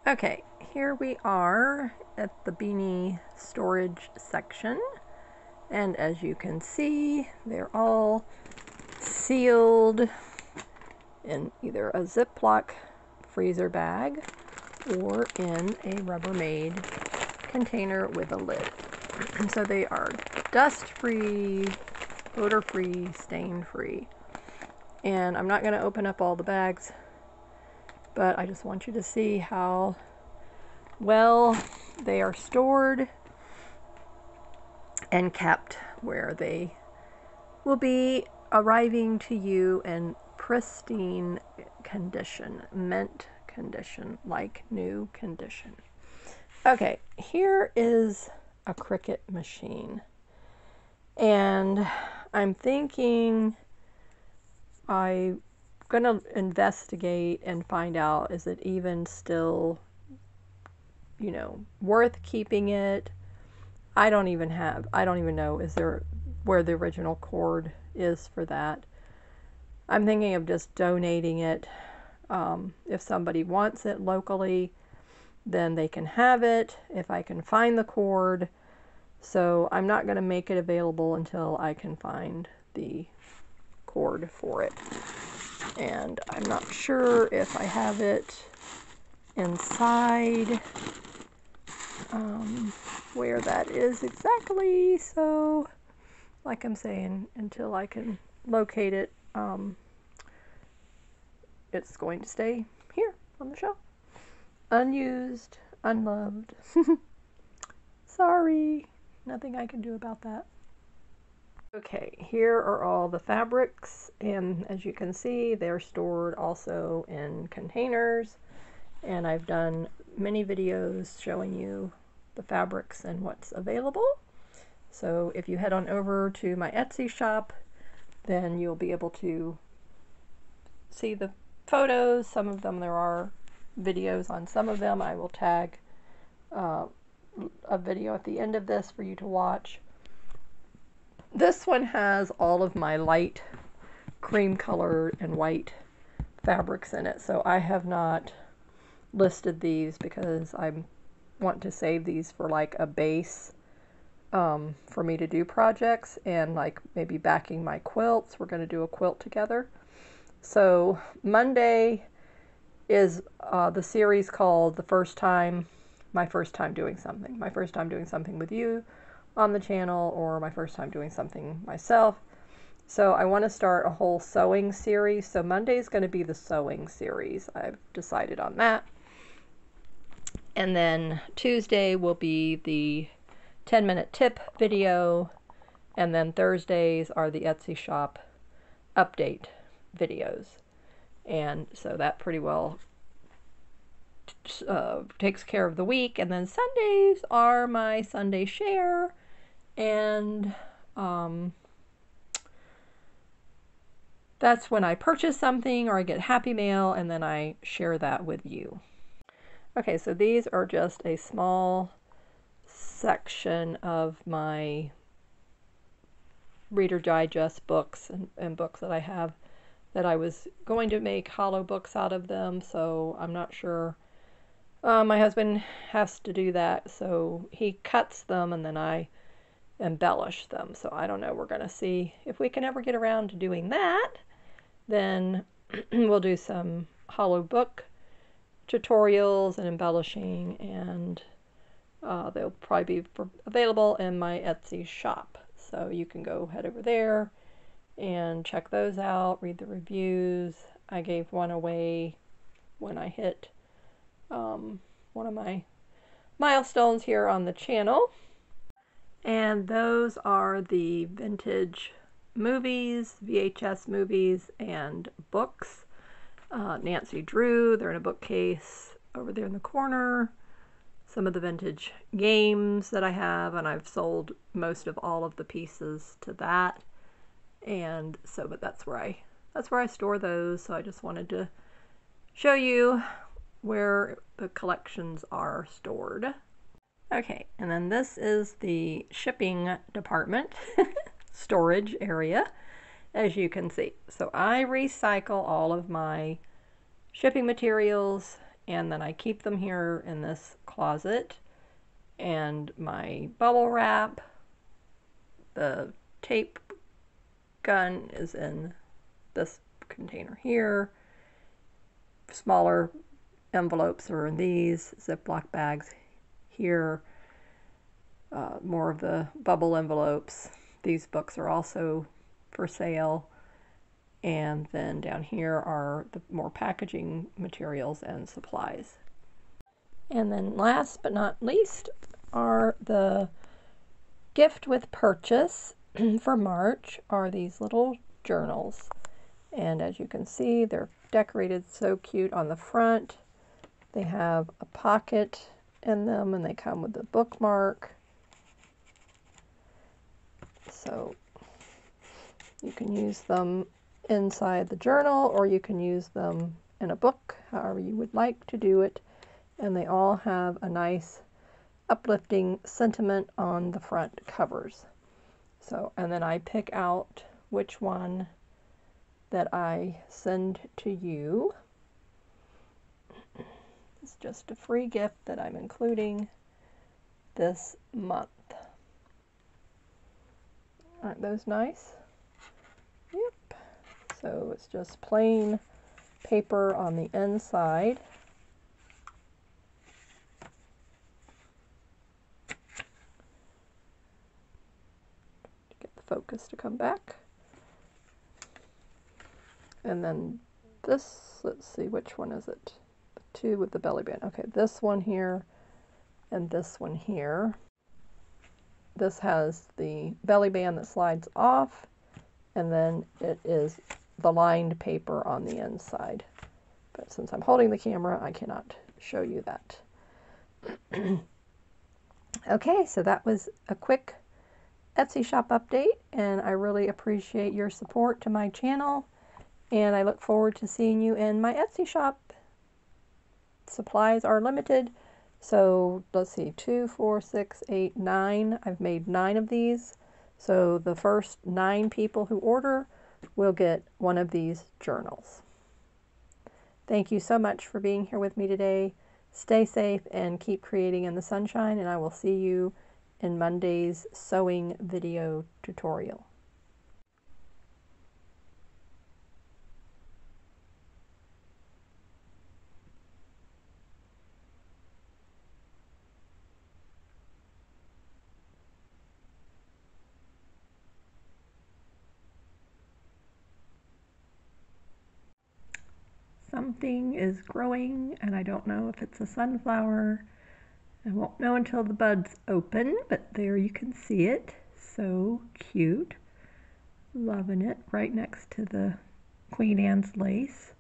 Okay, here we are at the beanie storage section, and as you can see, they're all sealed in either a Ziploc freezer bag or in a Rubbermaid container with a lid. So they are dust-free, odor-free, stain-free. And I'm not going to open up all the bags, but I just want you to see how well they are stored and kept, where they will be arriving to you in pristine condition, mint condition, like new condition. Okay, here is a Cricut machine, and I'm thinking I'm gonna investigate and find out, is it even still, you know, worth keeping it? I don't even know, is there where the original cord is for that. I'm thinking of just donating it. If somebody wants it locally, then they can have it if I can find the cord. So I'm not going to make it available until I can find the cord for it. And I'm not sure if I have it inside where that is exactly. So like I'm saying, until I can locate it, it's going to stay here on the shelf. Unused, unloved. Sorry, nothing I can do about that. Okay, here are all the fabrics, and as you can see, they're stored also in containers, and I've done many videos showing you the fabrics and what's available. So if you head on over to my Etsy shop, then you'll be able to see the photos. Some of them, there are videos on some of them. I will tag a video at the end of this for you to watch. This one has all of my light cream colored and white fabrics in it, so I have not listed these because I want to save these for like a base for me to do projects, and like maybe backing my quilts. We're going to do a quilt together. So Monday is the series called My First Time Doing Something. My first time doing something with you on the channel, or my first time doing something myself. So I want to start a whole sewing series. So Monday is going to be the sewing series. I've decided on that. And then Tuesday will be the 10-minute tip video, and then Thursdays are the Etsy shop update videos. And so that pretty well takes care of the week. And then Sundays are my Sunday share, and that's when I purchase something or I get Happy Mail, and then I share that with you. Okay, so these are just a small section of my Reader Digest books and books that I have, that I was going to make hollow books out of them, so I'm not sure. My husband has to do that, so he cuts them and then I embellish them. So I don't know, we're going to see if we can ever get around to doing that. Then we'll do some hollow book tutorials and embellishing, and they'll probably be available in my Etsy shop. So you can go head over there and check those out, read the reviews. I gave one away when I hit one of my milestones here on the channel. And those are the vintage movies, VHS movies and books. Nancy Drew, they're in a bookcase over there in the corner. Some of the vintage games that I have, and I've sold most of all of the pieces to that. And so, but that's where I store those. So I just wanted to show you where the collections are stored. Okay, and then this is the shipping department. storage area, as you can see. So I recycle all of my shipping materials, and then I keep them here in this closet. And my bubble wrap, the tape gun is in this container here. Smaller envelopes are in these Ziploc bags here. More of the bubble envelopes. These books are also for sale. And then down here are the more packaging materials and supplies. And then last but not least are the gift with purchase for March are these little journals. And as you can see, they're decorated so cute on the front. They have a pocket in them and they come with a bookmark. So you can use them inside the journal or you can use them in a book, however you would like to do it. And they all have a nice uplifting sentiment on the front covers. So, and then I pick out which one that I send to you. It's just a free gift that I'm including this month. Aren't those nice? Yep. So it's just plain paper on the inside. Get the focus to come back. And then this, let's see, which one is it? The two with the belly band. Okay, this one here and this one here. This has the belly band that slides off, and then it is the lined paper on the inside. But since I'm holding the camera, I cannot show you that. Okay, so that was a quick Etsy shop update, and I really appreciate your support to my channel, and I look forward to seeing you in my Etsy shop. Supplies are limited. So let's see, 2, 4, 6, 8, 9. I've made 9 of these. So the first 9 people who order will get one of these journals. Thank you so much for being here with me today. Stay safe and keep creating in the sunshine, and I will see you in Monday's sewing video tutorial. Something is growing, and I don't know if it's a sunflower. I won't know until the buds open, but there you can see it. So cute. Loving it, right next to the Queen Anne's lace.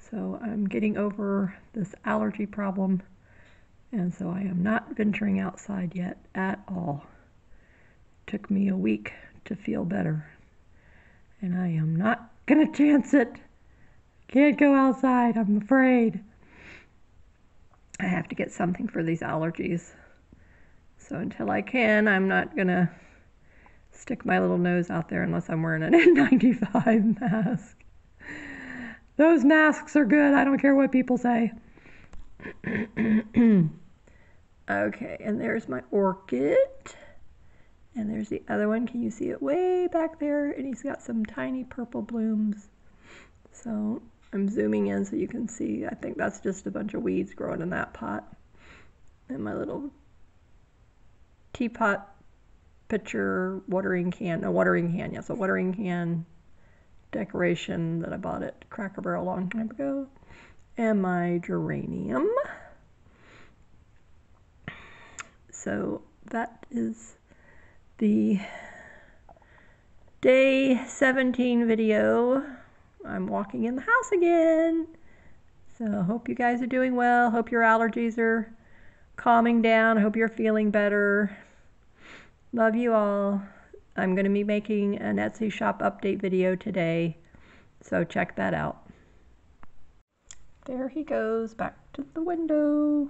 So I'm getting over this allergy problem, and so I am not venturing outside yet at all. It took me a week to feel better, and I am not gonna chance it. Can't go outside, I'm afraid. I have to get something for these allergies. So until I can, I'm not gonna stick my little nose out there unless I'm wearing an N95 mask. Those masks are good, I don't care what people say. Okay, and there's my orchid. And there's the other one, can you see it way back there? And he's got some tiny purple blooms. So I'm zooming in so you can see. I think that's just a bunch of weeds growing in that pot. And my little teapot pitcher watering can, yes, a watering can decoration that I bought at Cracker Barrel a long time ago. And my geranium. So that is the day 17 video. I'm walking in the house again. So I hope you guys are doing well. Hope your allergies are calming down. I hope you're feeling better. Love you all. I'm going to be making an Etsy shop update video today, so check that out. There he goes back to the window.